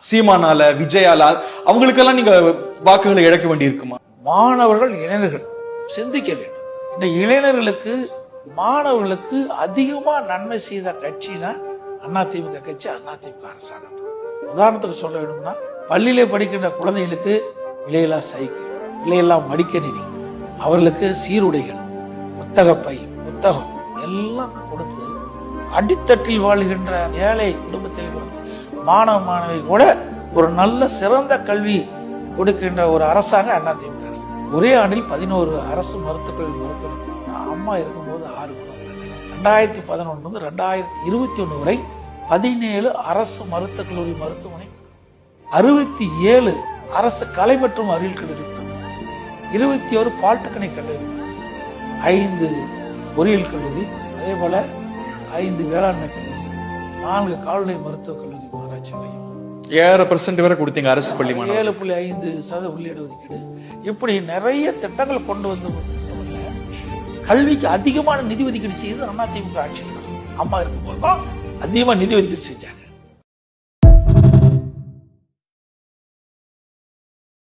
சீமானால, விஜயால அவங்களுக்கெல்லாம் நீங்க வாக்குகளை இழக்க வேண்டி இருக்குமா? மாணவர்கள், இளைஞர்கள் சிந்திக்க வேண்டும். இந்த இளைஞர்களுக்கு, மாணவர்களுக்கு அதிகமா நன்மை செய்த கட்சினா அதிமுக கட்சி, அதிமுக அரசாங்கம் தான். உதாரணத்துக்கு சொல்ல வேணும்னா, பள்ளியிலே படிக்கின்ற குழந்தைகளுக்கு விலையில்லா சைக்கிள், விலையில்லா மடிக்கணினி, அவர்களுக்கு சீருடைகள், புத்தகப்பை, புத்தகம் எல்லாம் கொடுத்து அடித்தட்டில் வாழ்கின்ற ஏழை குடும்பத்தில் மாணவ மாணவி கூட ஒரு நல்ல சிறந்த கல்வி கொடுக்கின்ற ஒரு அரசாங்கம் அதிமுக அரசு. ஒரே ஆண்டில் 11 அரசு மருத்துவக்கல்வி மருத்துவமனை. அம்மா இருக்கும்போது 6 2011 2021 வரை 17 அரசு மருத்துவக் கல்லூரி மருத்துவமனை, 67 அரசு கலை மற்றும் அறிவியல் கல்லூரி, 21 பாலிடெக்னிக் கல்லூரி, 5 பொறியியல் கல்லூரி, அதே போல 5 வேளாண்மை கல்லூரி, 4 கால்நடை மருத்துவக் கல்லூரி, ஆராய்ச்சி மையம். 7% வரை கொடுத்தீங்க அரசு பள்ளி மாணவர்கள். 7.5% உள்ளீடு ஒதுக்கீடு. இப்படி நிறைய திட்டங்கள் கொண்டு வந்து கல்விக்கு அதிகமான நிதி ஒதுக்கீடு செய்து அதிமுக ஆட்சி. அம்மா இருக்கும்போது தான் அதிகமா நிதி ஒதுக்கீடு செஞ்சாங்க.